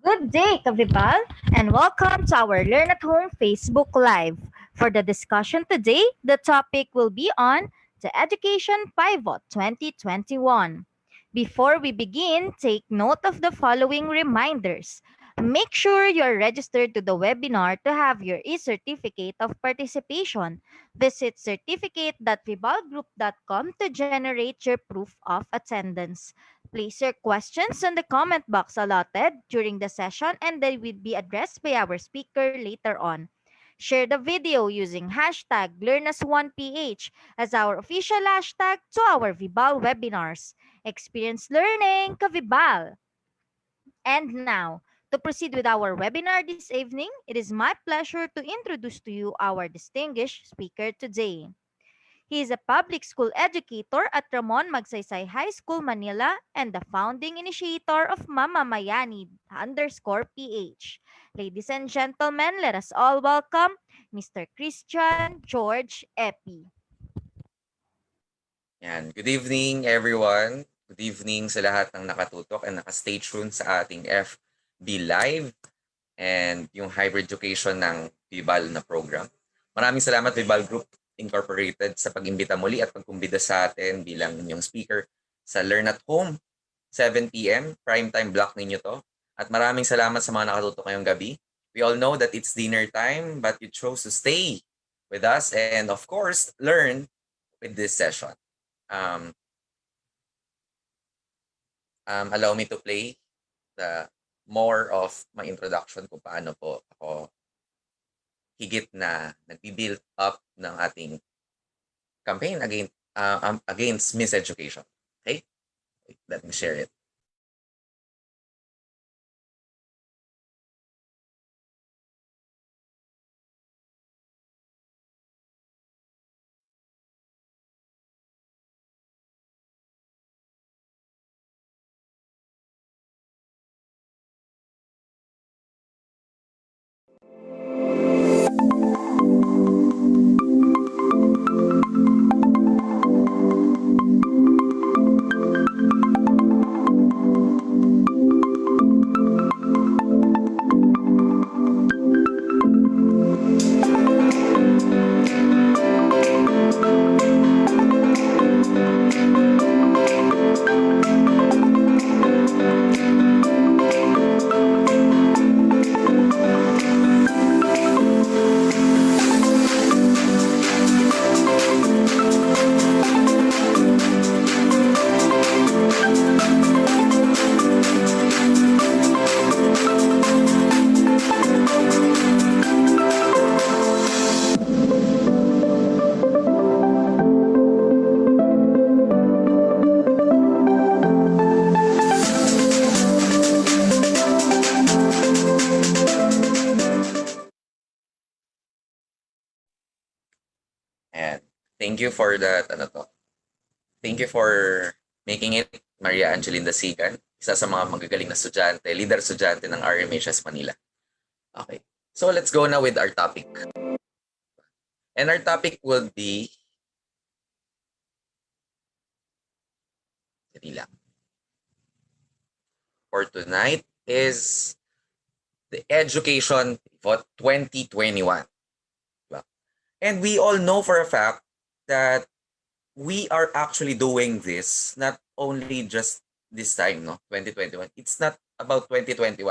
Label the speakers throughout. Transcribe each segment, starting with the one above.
Speaker 1: Good day, Kavibal, and welcome to our Learn at Home Facebook Live. For the discussion today, the topic will be on the Education Pivot 2021. Before we begin, take note of the following reminders. Make sure you're registered to the webinar to have your e-certificate of participation. Visit certificate.vibalgroup.com to generate your proof of attendance. Place your questions in the comment box allotted during the session and they will be addressed by our speaker later on. Share the video using hashtag LearnAs1PH as our official hashtag to our Vibal webinars. Experience learning, Kavibal! And now, to proceed with our webinar this evening, it is my pleasure to introduce to you our distinguished speaker today. He is a public school educator at Ramon Magsaysay High School, Manila, and the founding initiator of Mama Mayani _PH. Ladies and gentlemen, let us all welcome Mr. Christian George Eppie.
Speaker 2: Yan. Good evening, everyone. Good evening sa lahat ng nakatutok and nakastay tuned sa ating FB Live and yung hybrid education ng Vibal na program. Maraming salamat Vibal Group Incorporated sa pag-imbita muli at pagkumbida sa atin bilang inyong speaker sa Learn at Home, 7 p.m. Primetime block ninyo to. At maraming salamat sa mga nakatutok ngayong gabi. We all know that it's dinner time, but you chose to stay with us and of course, learn with this session. Allow me to play the more of my introduction kung paano po ako higit na nag-build up ng ating campaign against miseducation. Okay? Let me share it. And thank you for that, Thank you for making it, Maria Angelinda Sigan, isa sa mga magagaling na estudyante, leader estudyante ng RMHS Manila. Okay, so let's go now with our topic. And our topic will be, for tonight is the Education Pivot 2021. And we all know for a fact that we are actually doing this not only just this time, 2021. It's not about 2021.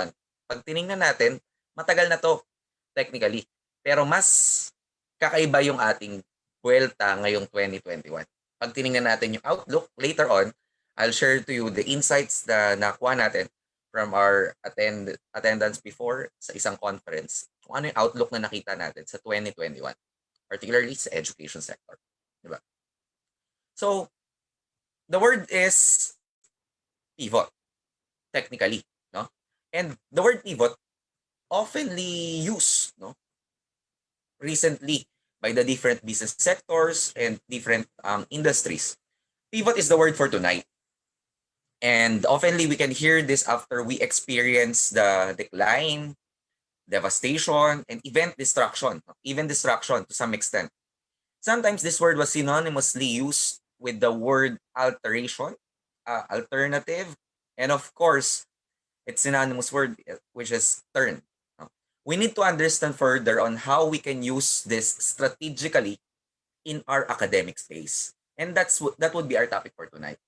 Speaker 2: Pag tiningnan natin, matagal na to technically. Pero mas kakaiba yung ating buwelta ngayong 2021. Pag tiningnan natin yung outlook, later on, I'll share to you the insights na nakuha natin from our attendance before sa isang conference. Kung ano yung outlook na nakita natin sa 2021. Particularly sa education sector. Diba? So, the word is pivot, technically. No? And the word pivot oftenly used recently by the different business sectors and different industries. Pivot is the word for tonight. And oftenly we can hear this after we experience the decline, devastation, and even destruction to some extent. Sometimes this word was synonymously used with the word alteration, alternative, and of course, its synonymous word, which is turn. No? We need to understand further on how we can use this strategically in our academic space. And that would be our topic for tonight.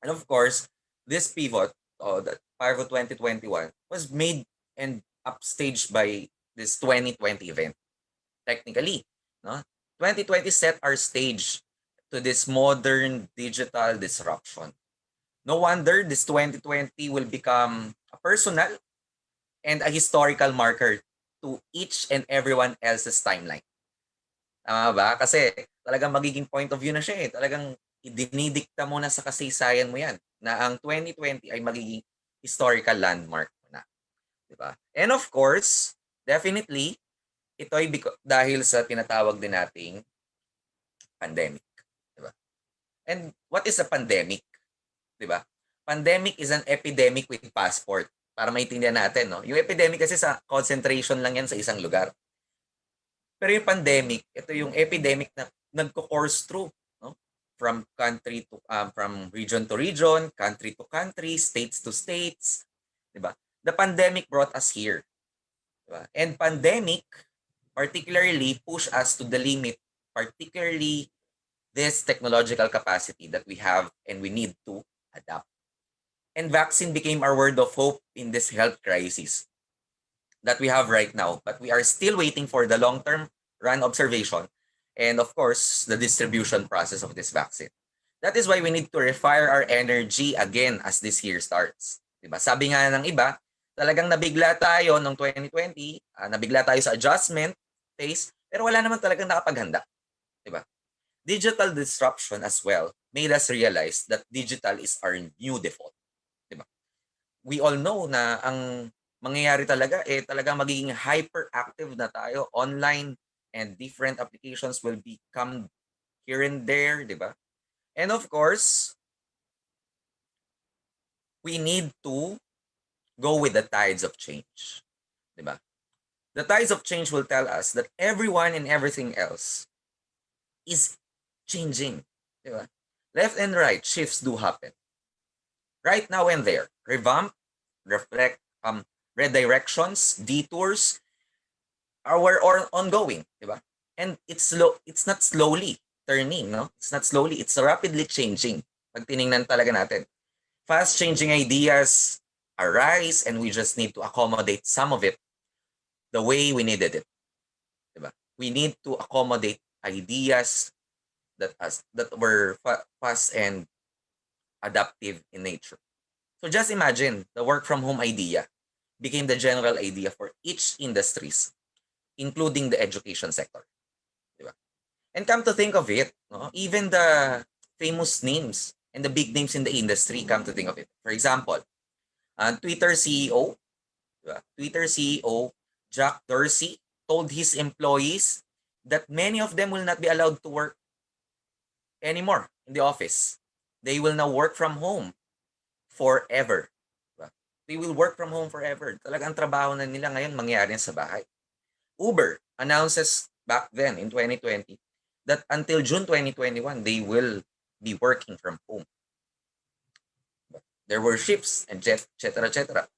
Speaker 2: And of course, this pivot, that Pivot 2021, was made and upstaged by this 2020 event. Technically, no? 2020 set our stage to this modern digital disruption. No wonder this 2020 will become a personal and a historical marker to each and everyone else's timeline. Tama ba? Kasi talagang magiging point of view na siya eh. Talagang dinidikta mo na sa kasaysayan mo yan na ang 2020 ay magiging historical landmark mo na. Diba? And of course, definitely, ito ay dahil sa tinatawag din nating pandemic. Diba? And what is a pandemic? Diba? Pandemic is an epidemic with passport. Para maintindihan natin, no? Yung epidemic kasi sa concentration lang yan sa isang lugar. Pero yung pandemic, ito yung epidemic na nagko-course through, no? From country to from region to region, country to country, states to states, 'di ba? The pandemic brought us here, 'di ba? And pandemic particularly push us to the limit, particularly this technological capacity that we have and we need to adapt. And vaccine became our word of hope in this health crisis that we have right now, but we are still waiting for the long-term run observation and of course the distribution process of this vaccine. That is why we need to refire our energy again as this year starts. Diba? Sabi nga ng iba, talagang nabigla tayo noong 2020, nabigla tayo sa adjustment phase, pero wala naman talagang nakapaghanda. Diba? Digital disruption as well made us realize that digital is our new default. Diba? We all know na ang mangyayari talaga talagang magiging hyperactive na tayo online and different applications will become here and there, di ba? And of course, we need to go with the tides of change, di ba? The tides of change will tell us that everyone and everything else is changing, di ba? Left and right shifts do happen. Right now and there, revamp, reflect, redirections, detours are ongoing, di ba? And it's not slowly turning, no? It's not slowly, it's rapidly changing. Pag tiningnan talaga natin. Fast changing ideas arise and we just need to accommodate some of it the way we needed it. Di ba? We need to accommodate ideas that were fast and adaptive in nature. So just imagine the work from home idea became the general idea for each industries, including the education sector. Diba? And come to think of it, no? Even the famous names and the big names in the industry, come to think of it. For example, Twitter CEO, diba? Twitter CEO Jack Dorsey told his employees that many of them will not be allowed to work anymore in the office. They will now work from home forever. Diba? They will work from home forever. Talagang trabaho na nila ngayon mangyayari sa bahay. Uber announces back then in 2020 that until June 2021, they will be working from home. There were shifts and etc. etc.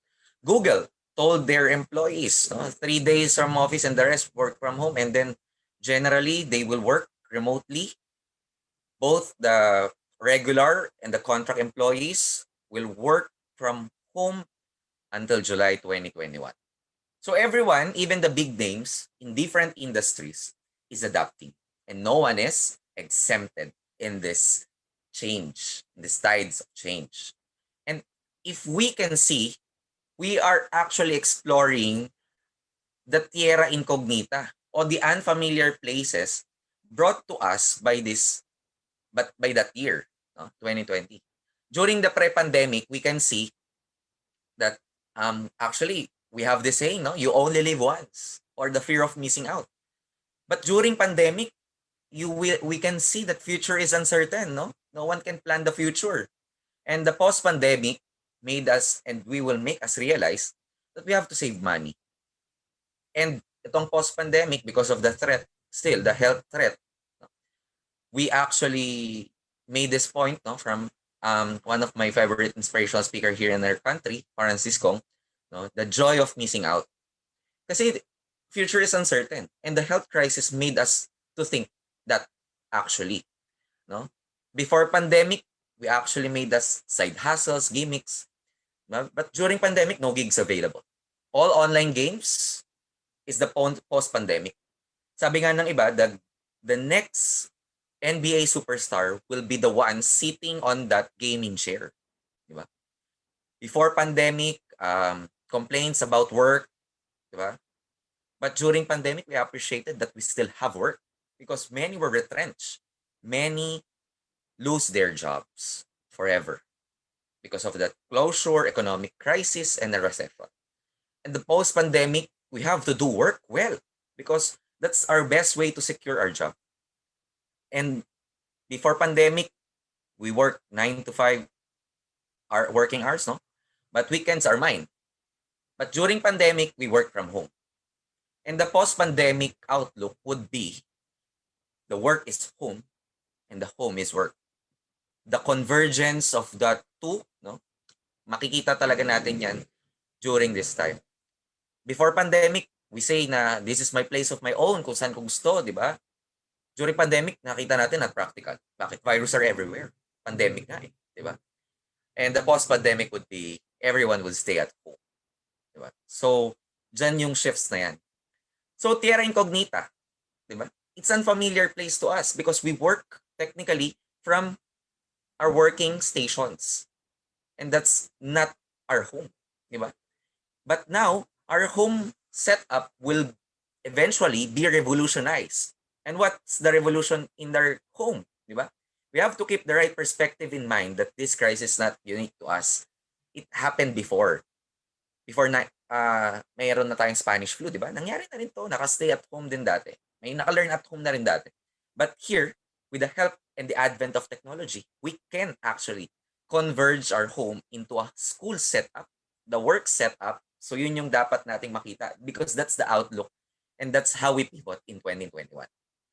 Speaker 2: Google told their employees 3 days from office and the rest work from home, and then generally they will work remotely. Both the regular and the contract employees will work from home until July 2021. So everyone, even the big names in different industries, is adapting. And no one is exempted in this change, in these tides of change. And if we can see, we are actually exploring the tierra incognita or the unfamiliar places brought to us by that year, 2020. During the pre-pandemic, we can see that actually we have this saying, no, you only live once, or the fear of missing out. But during pandemic, we can see that future is uncertain, no? No one can plan the future. And the post-pandemic made us, and we will make us realize that we have to save money. And itong post-pandemic, because of the threat, still the health threat, we actually made this point, no, from one of my favorite inspirational speaker here in our country, Francis Kong, no? The joy of missing out. Kasi future is uncertain and the health crisis made us to think that actually, no? Before pandemic, we actually made us side hustles, gimmicks. No? But during pandemic, no gigs available. All online games is the post-pandemic. Sabi nga ng iba, the next NBA superstar will be the one sitting on that gaming chair. Di ba? Before pandemic, complaints about work, di ba? But during pandemic, we appreciated that we still have work because many were retrenched. Many lose their jobs forever because of that closure, economic crisis, and the recession. And the post-pandemic, we have to do work well because that's our best way to secure our job. And before pandemic, we work 9 to 5 our working hours, no? But weekends are mine. But during pandemic, we work from home. And the post-pandemic outlook would be the work is home and the home is work. The convergence of the two, no? Makikita talaga natin yan during this time. Before pandemic, we say na this is my place of my own kung saan ko gusto, di ba? During pandemic, nakita natin not practical. Bakit? Virus are everywhere. Pandemic nga eh, di ba? And the post-pandemic would be everyone would stay at home. Di ba? So, dyan yung shifts na yan. So, Tierra Incognita, di ba? It's unfamiliar place to us because we work technically from our working stations. And that's not our home, di ba? But now, our home setup will eventually be revolutionized. And what's the revolution in their home, di ba? We have to keep the right perspective in mind that this crisis is not unique to us. It happened before. Before na mayroon na tayong Spanish flu, di ba? Nangyari na rin to, naka-stay at home din dati. May naka-learn at home na rin dati. But here, with the help and the advent of technology, we can actually converge our home into a school setup, the work setup. So yun yung dapat nating makita because that's the outlook and that's how we pivot in 2021.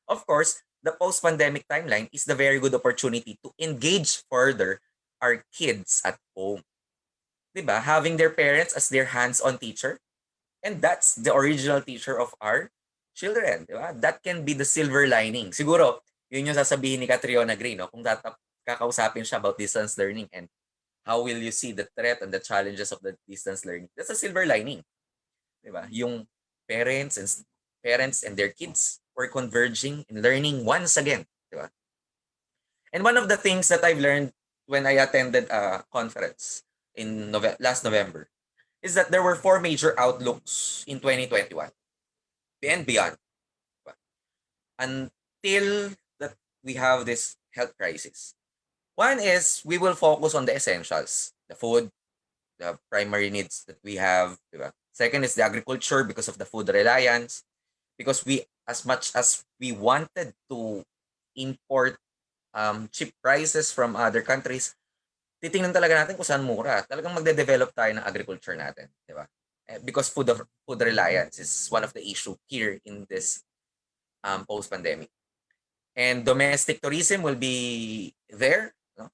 Speaker 2: Of course, the post-pandemic timeline is the very good opportunity to engage further our kids at home. Diba? Having their parents as their hands-on teacher. And that's the original teacher of our children. Diba? That can be the silver lining. Siguro, yun yung sasabihin ni Catriona Gray, no? Kung kakausapin siya about distance learning and how will you see the threat and the challenges of the distance learning. That's a silver lining. Diba? Yung parents and their kids were converging in learning once again. Diba? And one of the things that I've learned when I attended a conference in last November is that there were 4 major outlooks in 2021 and beyond. Diba? Until that we have this health crisis. One is we will focus on the essentials, the food, the primary needs that we have. Diba? Second is the agriculture because of the food reliance. Because we, as much as we wanted to import cheap prices from other countries, titingnan talaga natin kung saan mura. Talagang magde-develop tayo ng agriculture natin, di ba? Because food reliance is one of the issue here in this post-pandemic. And domestic tourism will be there, no?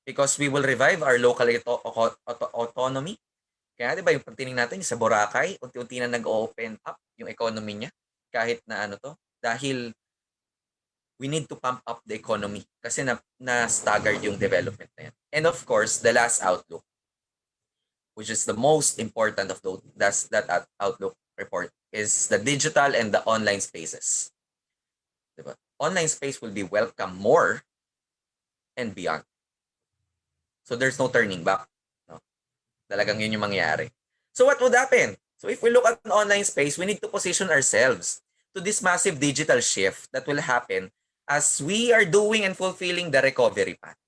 Speaker 2: Because we will revive our local autonomy. Kaya di ba yung pagtingin natin sa Boracay, unti-unti na nag-open up yung economy niya kahit na ano to, dahil we need to pump up the economy kasi na staggered yung development na yan. And of course, the last outlook, which is the most important of that outlook report, is the digital and the online spaces. Diba? Online space will be welcome more and beyond. So there's no turning back. No? Talagang yun yung mangyari. So what would happen? So if we look at an online space, we need to position ourselves to this massive digital shift that will happen as we are doing and fulfilling the recovery path.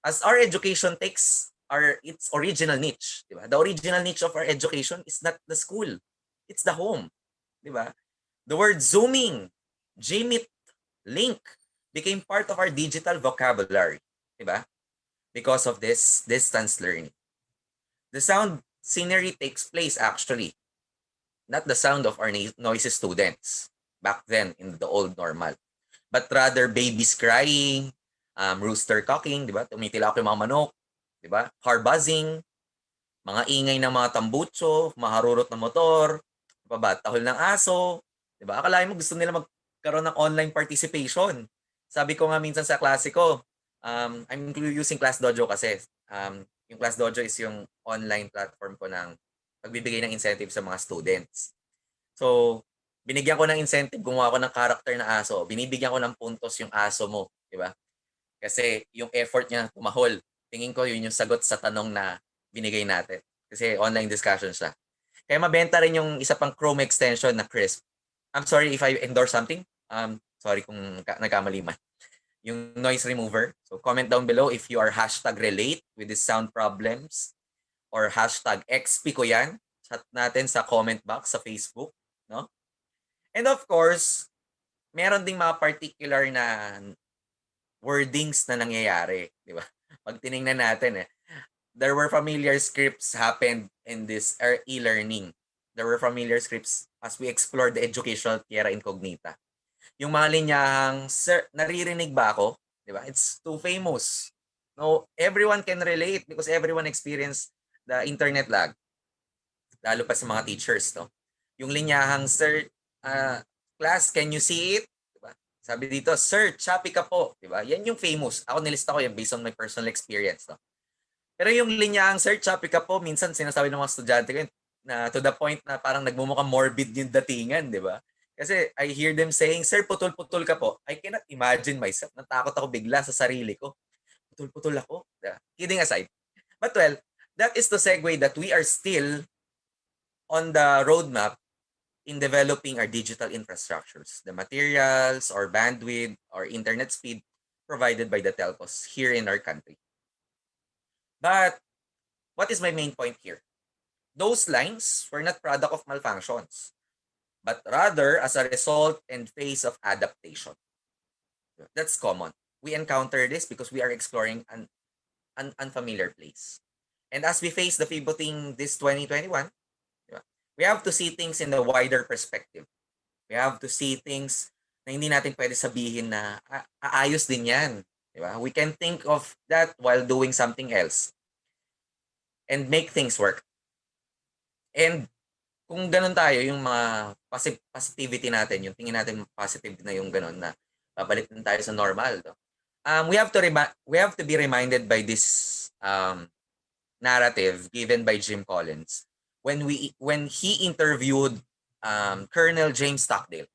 Speaker 2: As our education takes its original niche, diba? The original niche of our education is not the school, it's the home, diba? The word Zooming, Gmeet, Link became part of our digital vocabulary, diba? Because of this distance learning. The sound scenery takes place actually, not the sound of our noisy students back then in the old normal, but rather babies crying, rooster cocking, di ba? Tumitilak yung mga manok, di ba? Car buzzing, mga ingay ng mga tambutso, maharurot na motor, pa ba, tahol ng aso, 'di ba? Akalain mo gusto nila magkaroon ng online participation. Sabi ko nga minsan sa klase ko, I'm using Class Dojo kasi. Yung Class Dojo is yung online platform ko ng pagbibigay ng incentive sa mga students. So, binigyan ko ng incentive, gumawa ko ng character na aso. Binibigyan ko ng puntos yung aso mo, di ba? Kasi yung effort niya tumahol. Tingin ko yun yung sagot sa tanong na binigay natin. Kasi online discussion siya. Kaya mabenta rin yung isa pang Chrome extension na Crisp. I'm sorry if I endorse something. Sorry kung nagkamali man. Yung noise remover. So comment down below if you are hashtag relate with the sound problems or hashtag XP ko yan. Chat natin sa comment box sa Facebook. No? And of course, meron ding mga particular na wordings na nangyayari. Di ba? Pag tinignan natin there were familiar scripts happened in this e-learning. There were familiar scripts as we explored the educational terra incognita. Yung mga linyahang, sir, naririnig ba ako? Di ba? It's too famous. No, everyone can relate because everyone experienced the internet lag. Lalo pa sa mga teachers, no? Yung linyahang, sir, class, can you see it? Diba? Sabi dito, sir, choppy ka po. Diba? Yan yung famous. Ako nilista ko yan based on my personal experience. No? Pero yung linyahang, sir, choppy ka po, minsan sinasabi ng mga estudyante ko na to the point na parang nagmumukhang morbid yung datingan, di ba? Kasi I hear them saying, sir, putol-putol ka po. I cannot imagine myself. Natakot ako bigla sa sarili ko. Putol-putol ako. Diba? Kidding aside. But well, that is to segue that we are still on the roadmap in developing our digital infrastructures, the materials or bandwidth or internet speed provided by the telcos here in our country. But what is my main point here? Those lines were not product of malfunctions, but rather as a result and phase of adaptation. That's common. We encounter this because we are exploring an unfamiliar place. And as we face the pivoting this 2021, we have to see things in a wider perspective. We have to see things na hindi natin pwede sabihin na aayos din yan. Diba? We can think of that while doing something else and make things work. And kung ganun tayo, yung mga positivity natin, yung tingin natin positive na yung ganun na babalik din tayo sa normal. No? We have to be reminded by this narrative given by Jim Collins when he interviewed Colonel James Stockdale,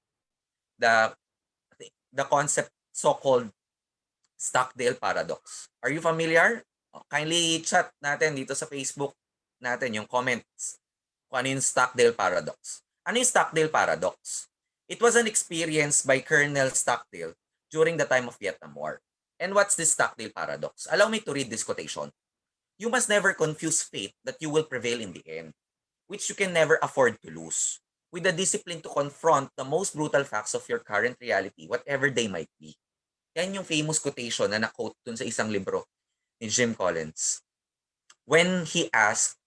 Speaker 2: the concept so-called Stockdale paradox. Are you familiar? Kindly chat natin dito sa Facebook natin yung comments kung ano yung Stockdale paradox. Ano yung Stockdale paradox? It was an experience by Colonel Stockdale during the time of Vietnam War. And what's this Stockdale paradox? Allow me to read this quotation. You must never confuse faith that you will prevail in the end, which you can never afford to lose, with the discipline to confront the most brutal facts of your current reality, whatever they might be. Yan yung famous quotation na na-quote dun sa isang libro ni Jim Collins. When he asked,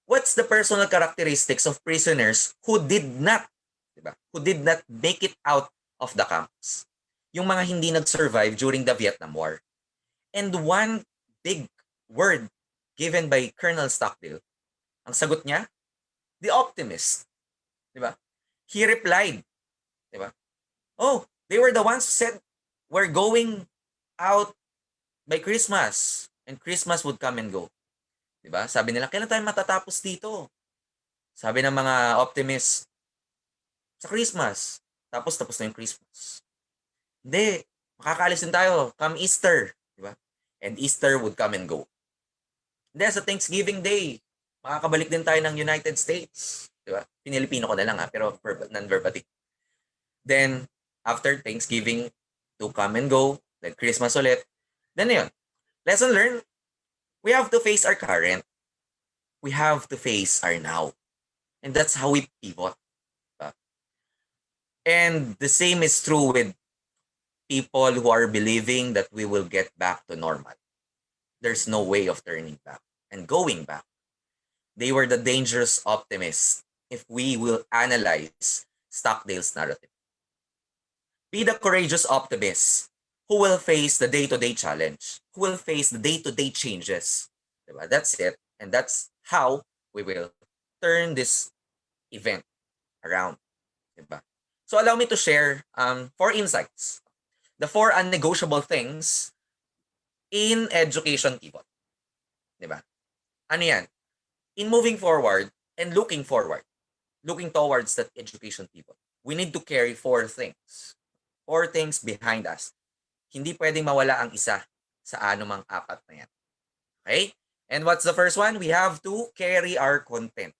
Speaker 2: what's the personal characteristics of prisoners who did not, diba? Who did not make it out of the camps? Yung mga hindi nag-survive during the Vietnam War. And one big word given by Colonel Stockdale, ang sagot niya, the optimist. Diba? He replied, diba? Oh, they were the ones who said, we're going out by Christmas and Christmas would come and go. Diba? Sabi nila, kailan tayo matatapos dito? Sabi ng mga optimists, sa Christmas. Tapos na yung Christmas. Hindi, makakaalis din tayo. Come Easter. Diba? And Easter would come and go. Hindi, sa Thanksgiving Day, makakabalik din tayo ng United States. Diba? Pinilipino ko na lang pero non-verbatim. Then, after Thanksgiving, to come and go, then Christmas ulit. Then yun. Lesson learned, we have to face our current. We have to face our now. And that's how we pivot. And the same is true with people who are believing that we will get back to normal. There's no way of turning back and going back. They were the dangerous optimists if we will analyze Stockdale's narrative. Be the courageous optimist who will face the day-to-day challenge, who will face the day-to-day changes. Diba? That's it. And that's how we will turn this event around. Diba? So allow me to share 4 insights. The 4 unnegotiable things in education pivot. Diba? Ano yan? In moving forward and looking towards that education pivot, we need to carry 4 things. 4 things behind us. Hindi pwedeng mawala ang isa sa anumang 4 na yan. Okay? And what's the first one? We have to carry our content.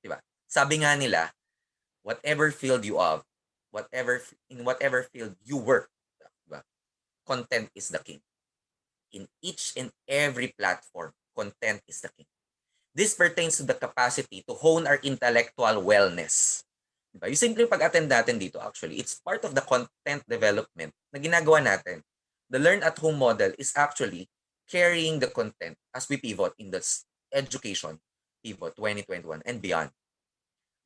Speaker 2: Diba? Sabi nga nila, whatever field you have, in whatever field you work, diba? Content is the king. In each and every platform, content is the king. This pertains to the capacity to hone our intellectual wellness. Diba? Yung simple pag-attend natin dito, actually, it's part of the content development na ginagawa natin. The learn at home model is actually carrying the content as we pivot in this education pivot 2021 and beyond.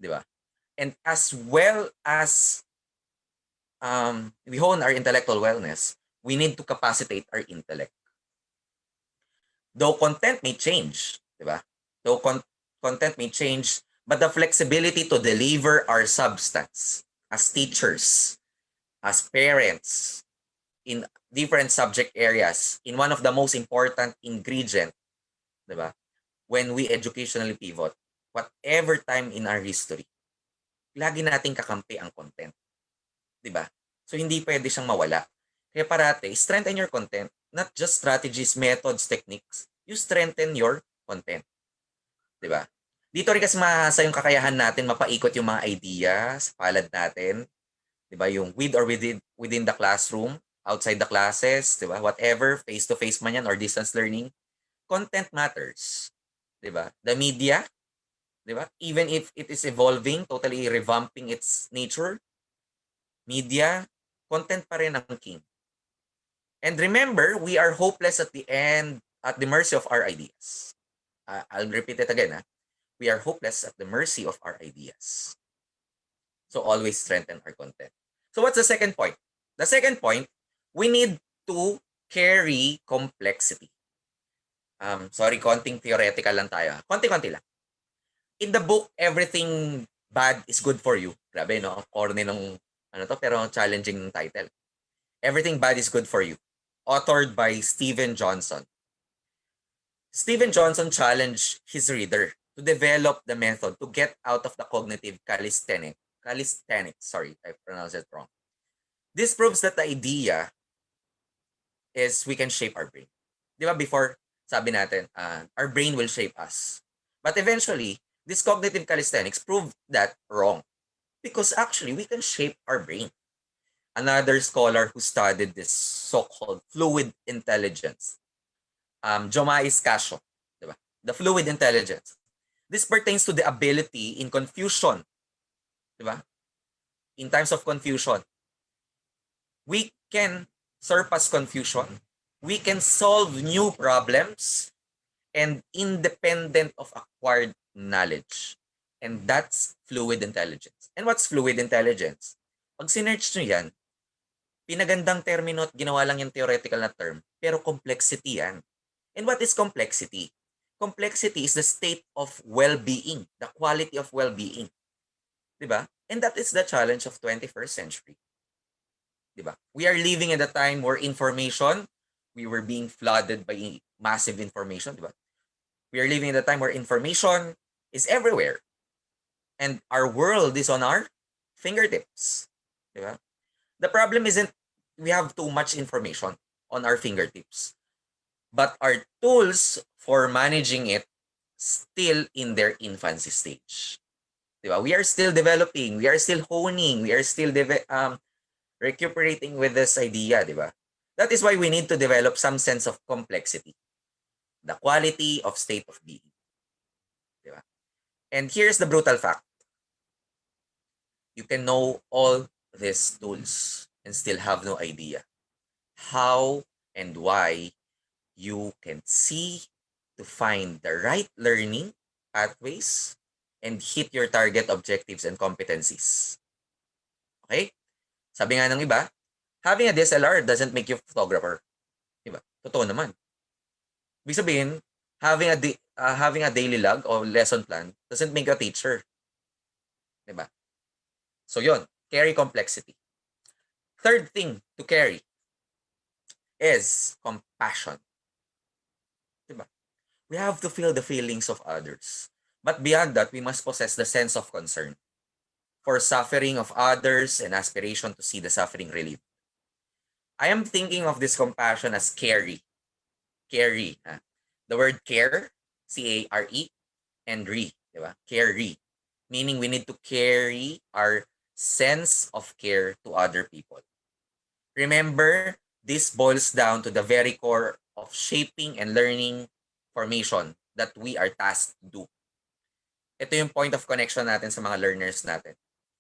Speaker 2: Diba? And as well as we hone our intellectual wellness, we need to capacitate our intellect. Though content may change, diba? Though content may change, but the flexibility to deliver our substance as teachers, as parents, in different subject areas, in one of the most important ingredient, diba? When we educationally pivot, whatever time in our history, lagi nating kakampi ang content. Diba? So, hindi pwede siyang mawala. Kaya parate, strengthen your content. Not just strategies, methods, techniques. You strengthen your content. Diba? Dito rin kasi mahasa yung kakayahan natin mapaikot yung mga ideas, palad natin. Diba? Yung with or within the classroom, outside the classes, diba? Whatever, face-to-face man yan or distance learning. Content matters. Diba? The media, diba? Even if it is evolving, totally revamping its nature, media, content pa rin ang king. And remember, we are hopeless at the end, at the mercy of our ideas. I'll repeat it again. We are hopeless at the mercy of our ideas. So always strengthen our content. So what's the second point? The second point, we need to carry complexity. Sorry, konting theoretical lang tayo. Konti-konti lang. In the book, Everything Bad is Good for You. Grabe, no? Corny nung pero challenging title. Everything Bad is Good for You. Authored by Steven Johnson. Steven Johnson challenged his reader to develop the method to get out of the cognitive calisthenics, sorry, I pronounced it wrong. This proves that the idea is we can shape our brain. Di ba before, sabi natin, our brain will shape us. But eventually, this cognitive calisthenics proved that wrong. Because actually, we can shape our brain. Another scholar who studied this so-called fluid intelligence, Jomais Casio, diba? The fluid intelligence. This pertains to the ability in confusion, diba? In times of confusion, we can surpass confusion. We can solve new problems and independent of acquired knowledge. And that's fluid intelligence. And what's fluid intelligence? Pag sinerch nyo yan, pinagandang termino at ginawa lang yung theoretical na term, pero complexity yan. And what is complexity? Complexity is the state of well-being, the quality of well-being. Diba? And that is the challenge of 21st century. Diba? We are living in a time where we were being flooded by massive information. Diba? We are living in a time where information is everywhere. And our world is on our fingertips. Diba? The problem isn't we have too much information on our fingertips. But our tools for managing it still in their infancy stage. Diba? We are still developing, we are still honing, we are still recuperating with this idea, diba? That is why we need to develop some sense of complexity. The quality of state of being. Diba? And here's the brutal fact. You can know all these tools and still have no idea how and why you can see to find the right learning pathways and hit your target objectives and competencies. Okay? Sabi nga ng iba, having a DSLR doesn't make you a photographer. Diba? Totoo naman. Ibig sabihin, having having a daily log or lesson plan doesn't make a teacher. Diba? So yon, carry complexity. Third thing to carry is compassion. Diba? We have to feel the feelings of others. But beyond that, we must possess the sense of concern for suffering of others and aspiration to see the suffering relieved. I am thinking of this compassion as carry. Carry. The word care, C-A-R-E, and re. Diba? Carry. Meaning we need to carry our sense of care to other people. Remember, this boils down to the very core of shaping and learning formation that we are tasked to do. Ito yung point of connection natin sa mga learners natin.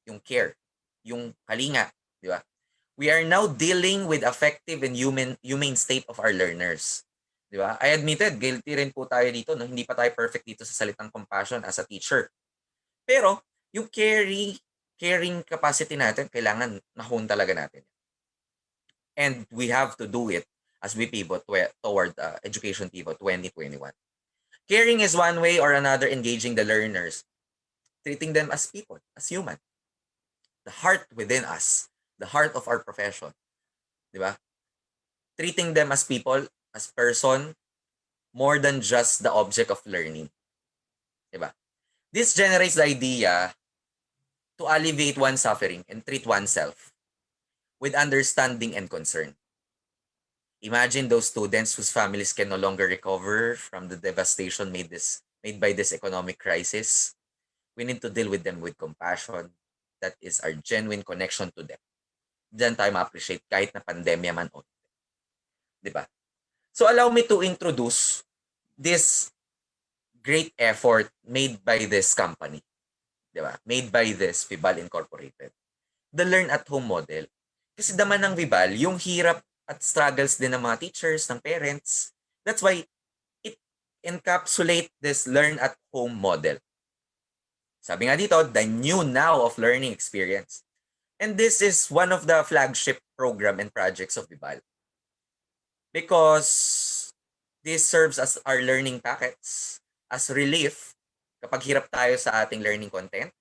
Speaker 2: Yung care, yung kalinga, di ba? We are now dealing with effective and humane state of our learners. Di ba? I admitted, guilty rin po tayo dito, no? Hindi pa tayo perfect dito sa salitang compassion as a teacher. Pero, yung caring capacity natin, kailangan na-hone talaga natin. And we have to do it as we pivot toward Education Pivot 2021. Caring is one way or another engaging the learners, treating them as people, as human. The heart within us, the heart of our profession. Di ba? Treating them as people, as person, more than just the object of learning. Di ba? This generates the idea to alleviate one's suffering and treat oneself with understanding and concern. Imagine those students whose families can no longer recover from the devastation made by this economic crisis. We need to deal with them with compassion. That is our genuine connection to them. Diyan tayo ma-appreciate kahit na pandemya man o. Diba? So allow me to introduce this great effort made by this company. Diba? Made by this Vibal Incorporated. The Learn at Home model. Kasi naman ng Vibal, yung hirap at struggles din ng mga teachers, ng parents. That's why it encapsulate this Learn at Home model. Sabi nga dito, the new now of learning experience. And this is one of the flagship program and projects of Vibal. Because this serves as our learning packets, as relief kapag hirap tayo sa ating learning content,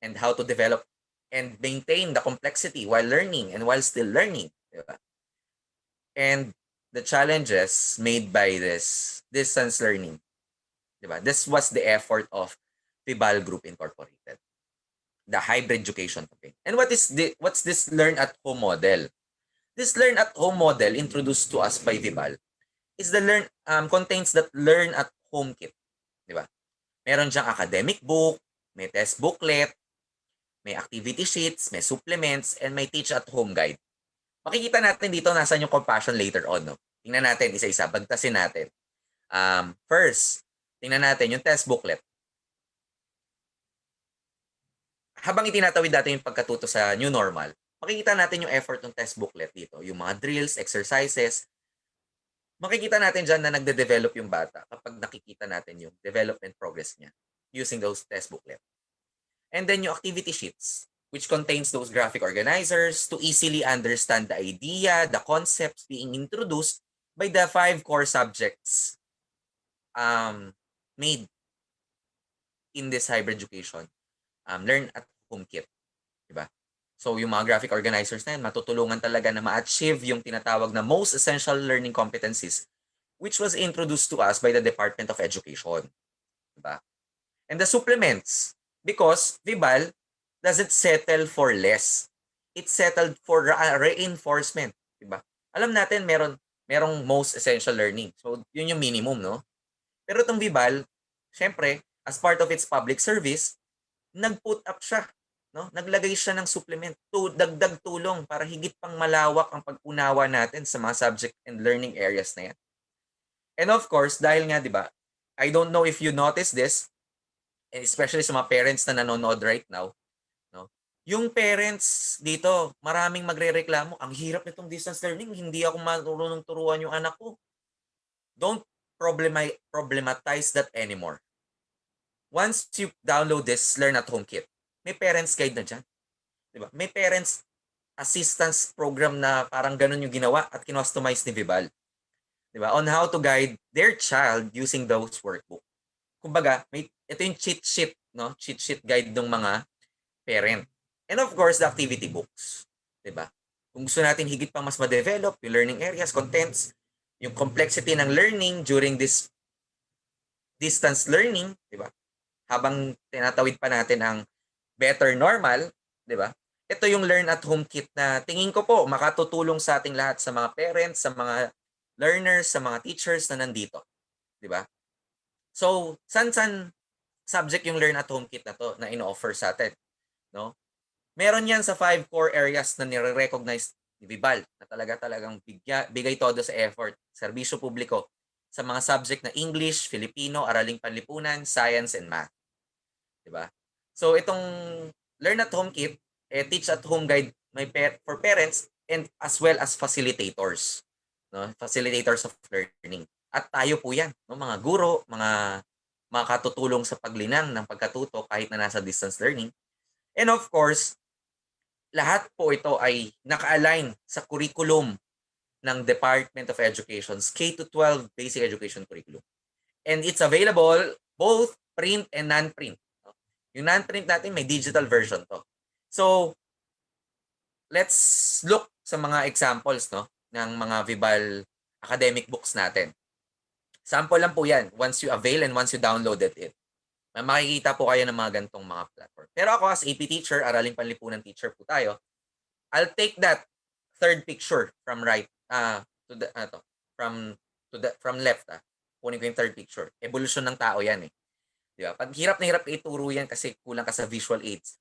Speaker 2: and how to develop and maintain the complexity while learning and while still learning. Diba? And the challenges made by this distance learning. Diba? This was the effort of Vibal Group Incorporated. The hybrid education campaign. And what's this learn at home model? This learn at home model introduced to us by Vibal is the contains that learn at home kit. Diba? Meron diyang academic book, may test booklet, may activity sheets, may supplements, and may teach at home guide. Makikita natin dito nasan yung compassion later on. No? Tingnan natin isa-isa, bagtasin natin. First, tingnan natin yung test booklet. Habang itinatawid natin yung pagkatuto sa new normal, makikita natin yung effort ng test booklet dito. Yung mga drills, exercises, makikita natin dyan na nagde-develop yung bata kapag nakikita natin yung development progress niya using those test booklet. And then yung activity sheets, which contains those graphic organizers to easily understand the idea, the concepts being introduced by the 5 core subjects made in this hybrid education learn at home kit. Diba? So yung mga graphic organizers na yan, matutulungan talaga na ma-achieve yung tinatawag na most essential learning competencies which was introduced to us by the Department of Education. Diba? And the supplements, because Vibal doesn't settle for less. It settled for reinforcement. Diba? Alam natin merong most essential learning. So yun yung minimum, no? Pero itong Vibal, syempre, as part of its public service, nag-put up siya. No? Naglagay siya ng supplement, dagdag tulong para higit pang malawak ang pag-unawa natin sa mga subject and learning areas na yan. And of course, dahil nga, di ba, I don't know if you notice this, and especially sa mga parents na nanonood right now, no? Yung parents dito, maraming magrereklamo, ang hirap nitong distance learning, hindi ako marunong turuan yung anak ko. Don't problematize that anymore. Once you download this Learn at Home kit, may parents guide na dyan. Diba? May parents assistance program na parang ganun yung ginawa at kinostomize ni Vibal. 'di ba? On how to guide their child using those workbook. Kumbaga, ito yung cheat sheet, no? Cheat sheet guide ng mga parent. And of course, the activity books, 'di ba? Kung gusto natin higit pang mas ma-develop yung learning areas, contents, yung complexity ng learning during this distance learning, 'di ba? Habang tinatawid pa natin ang better normal, 'di ba? Ito yung learn at home kit na tingin ko po makatutulong sa ating lahat, sa mga parents, sa mga learners, sa mga teachers na nandito, 'di ba? So, san subject yung learn at home kit na to na ino-offer sa atin, no? Meron yan sa 5 core areas na nire-recognize ni Vibal na talagang bigay todo sa effort, serbisyo publiko sa mga subject na English, Filipino, Araling Panlipunan, Science, and Math. Diba? So itong Learn at Home Kit, teach at home guide for parents and as well as facilitators. No? Facilitators of learning. At tayo po yan, no? Mga guro, mga katutulong sa paglinang ng pagkatuto kahit na nasa distance learning. And of course, lahat po ito ay naka-align sa curriculum ng Department of Education's K-12 Basic Education Curriculum. And it's available both print and non-print. Yung non-print natin may digital version to. So, let's look sa mga examples, no, ng mga Vibal academic books natin. Sample lang po yan once you avail and once you downloaded it. Makikita po kayo ng mga gantong mga platform. Pero ako as AP teacher, Araling Panlipunan teacher po tayo, I'll take that third picture from right to the from left. Kunin ko yung third picture. Evolution ng tao yan eh. Di ba? Pag hirap na hirap ituro yan kasi kulang ka sa visual aids.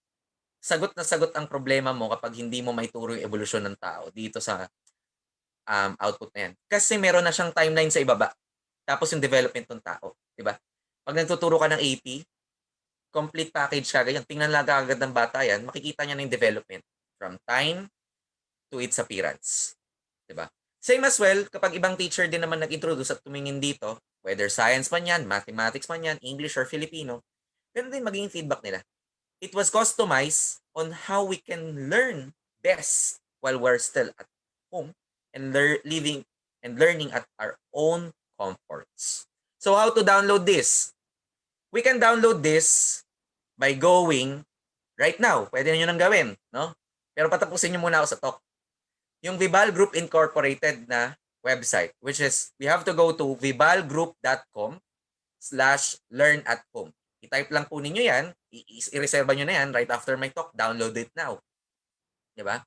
Speaker 2: Sagot na sagot ang problema mo kapag hindi mo maituro yung evolusyon ng tao dito sa output na yan. Kasi meron na siyang timeline sa ibaba. Tapos yung development ng tao. Di ba? Pag nagtuturo ka ng AP, complete package ka ganyan. Tingnan lang agad ng bata yan, makikita niya na yung development from time to its appearance. Diba? Same as well, kapag ibang teacher din naman nag-introduce at tumingin dito, whether science man yan, mathematics man yan, English or Filipino, ganun din magiging feedback nila. It was customized on how we can learn best while we're still at home and living and learning at our own comforts. So how to download this? We can download this by going right now. Pwede nyo nang gawin, no? Pero patapusin nyo muna ako sa talk. Yung Vibal Group Incorporated na website, which is, we have to go to vibalgroup.com/learn-at-home. I-type lang po ninyo yan, i-reserve nyo na yan right after my talk, download it now. Diba?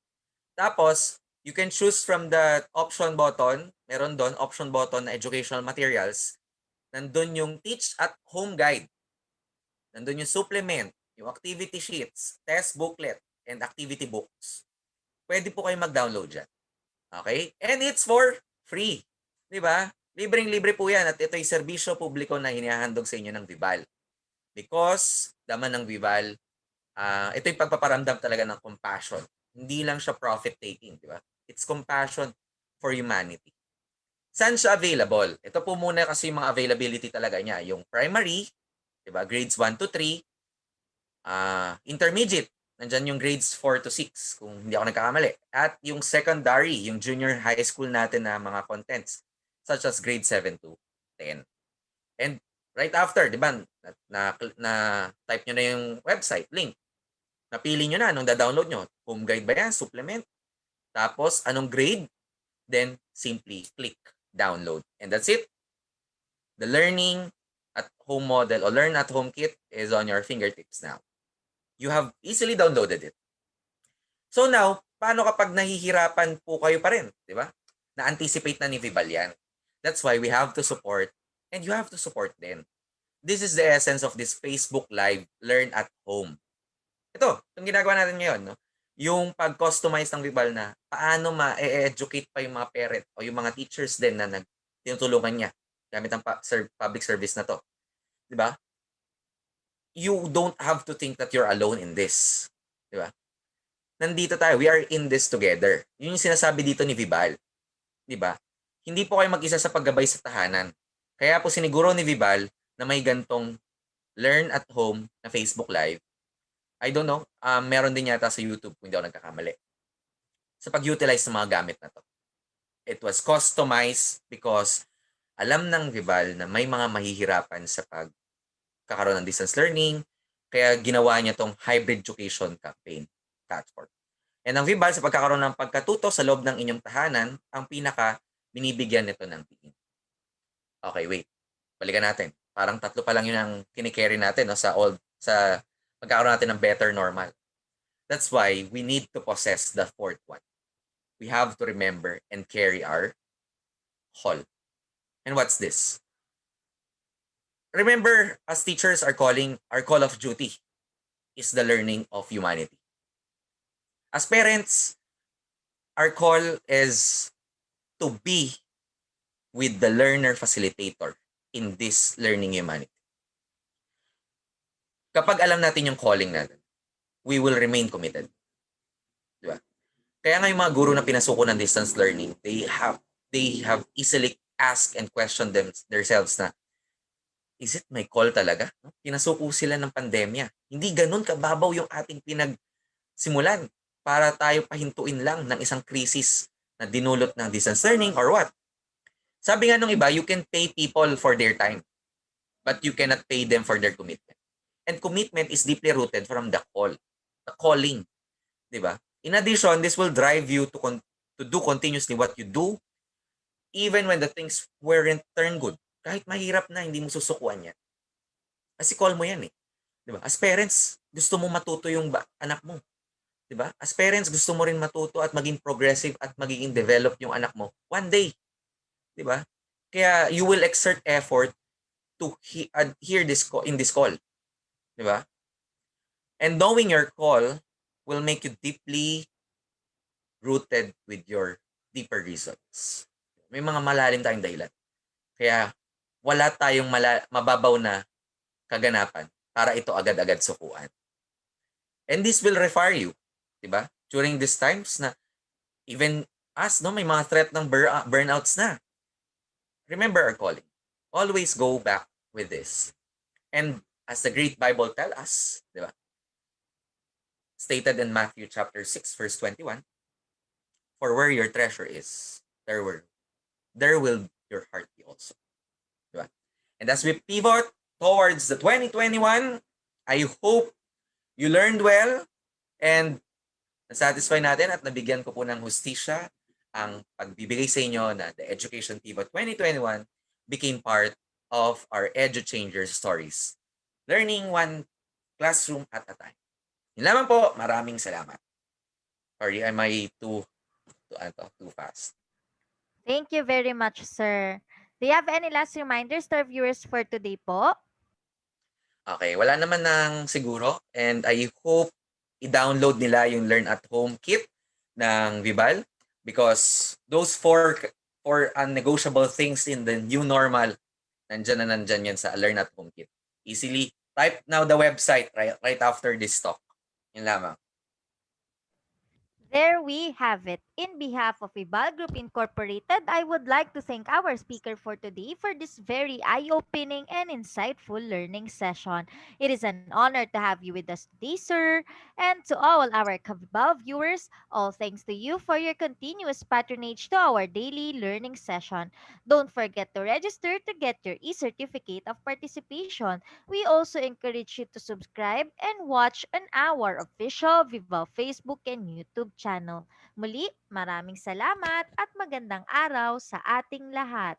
Speaker 2: Tapos, you can choose from the option button, meron doon, option button na educational materials, nandun yung teach at home guide, nandun yung supplement, yung activity sheets, test booklet, and activity books. Pwede po kayo mag-download dyan. Okay? And it's for free. Di ba? Libreng-libre po yan at ito ay serbisyo publiko na hinihandog sa inyo ng Vibal. Because daman ng Vibal, ito yung pagpaparamdam talaga ng compassion. Hindi lang siya profit-taking. Di ba? It's compassion for humanity. Saan siya available? Ito po muna kasi yung mga availability talaga niya. Yung primary, di ba? Grades 1 to 3. Intermediate, nandyan yung grades 4 to 6 kung hindi ako nagkakamali. At yung secondary, yung junior high school natin na mga contents such as grade 7 to 10. And right after, di ba, na type nyo na yung website link. Napili nyo na anong da-download nyo. Home guide ba yan? Supplement? Tapos, anong grade? Then, simply click download. And that's it. The learning at home model or learn at home kit is on your fingertips now. You have easily downloaded it. So now, paano kapag nahihirapan po kayo pa rin? Di ba? Na-anticipate na ni Vibal yan. That's why we have to support and you have to support them. This is the essence of this Facebook Live Learn at Home. Itong ginagawa natin ngayon, no? Yung pag-customize ng Vibal na paano ma-educate pa yung mga parent o yung mga teachers din na tinutulungan niya gamit ang public service na to. Di ba? You don't have to think that you're alone in this. Di ba? Nandito tayo. We are in this together. Yun yung sinasabi dito ni Vibal. Di ba? Hindi po kayo mag-isa sa paggabay sa tahanan. Kaya po siniguro ni Vibal na may gantong Learn at Home na Facebook Live. I don't know. Meron din yata sa YouTube kung hindi ako nagkakamali. Sa pag-utilize ng mga gamit na to. It was customized because Alam ng Vival na may mga mahihirapan sa pagkakaroon ng distance learning, kaya ginawa niya tong hybrid education campaign platform. And ang Vival sa pagkakaroon ng pagkatuto sa loob ng inyong tahanan, ang pinaka binibigyan nito ng tingin. Okay, wait. Balikan natin. Parang tatlo pa lang yun ang kinikerry natin no, sa pagkakaroon natin ng better normal. That's why we need to possess the fourth one. We have to remember and carry our whole. And what's this? Remember, as teachers are calling, our call of duty is the learning of humanity. As parents, our call is to be with the learner facilitator in this learning humanity. Kapag alam natin yung calling natin, we will remain committed. Di ba? Kaya nga yung mga guro na pinasuko ng distance learning, they have easily asked and questioned themselves na, is it my call talaga? No? Pinasuko sila ng pandemya. Hindi ganun kababaw yung ating pinagsimulan para tayo pahintuin lang ng isang krisis na dinulot ng distance learning or what? Sabi nga nung iba, you can pay people for their time, but you cannot pay them for their commitment. And commitment is deeply rooted from the call, the calling, di ba? In addition, this will drive you to do continuously what you do, even when the things weren't turn good. Kahit mahirap na, hindi mo susukuan yan. Kasi call mo yan eh. Di ba? As parents, gusto mo matuto yung anak mo. Di ba? As parents, gusto mo rin matuto at maging progressive at magiging develop yung anak mo. One day. Di ba? Kaya you will exert effort to hear in this call. Di ba? And knowing your call will make you deeply rooted with your deeper reasons. May mga malalim tayong dahilan. Kaya wala tayong mababaw na kaganapan para ito agad-agad sukuan. And this will require you, di ba? During these times na even us, no, may mga threat ng burnouts na. Remember our calling. Always go back with this. And as the great Bible tell us, di ba? Stated in Matthew chapter 6 verse 21, for where your treasure is, there will your heart be also. Di ba? And as we pivot towards the 2021, I hope you learned well and nasatisfy natin at nabigyan ko po ng hustisya ang pagbibigay sa inyo na the Education Pivot 2021 became part of our Edu Changers stories. Learning one classroom at a time. Yun lamang po, maraming salamat. Sorry, am I too fast?
Speaker 1: Thank you very much, sir. Do you have any last reminders to our viewers for today po?
Speaker 2: Okay, wala naman ng siguro and I hope i-download nila yung Learn at Home kit ng Vibal because those four unnegotiable things in the new normal, nandyan yan sa Learn at Home kit. Easily type now the website right after this talk. Yun lamang.
Speaker 1: There we have it. In behalf of Ibal Group Incorporated, I would like to thank our speaker for today for this very eye-opening and insightful learning session. It is an honor to have you with us today, sir. And to all our Kabibal viewers, all thanks to you for your continuous patronage to our daily learning session. Don't forget to register to get your e-certificate of participation. We also encourage you to subscribe and watch on our official Viva Facebook and YouTube channel. Muli, maraming salamat at magandang araw sa ating lahat.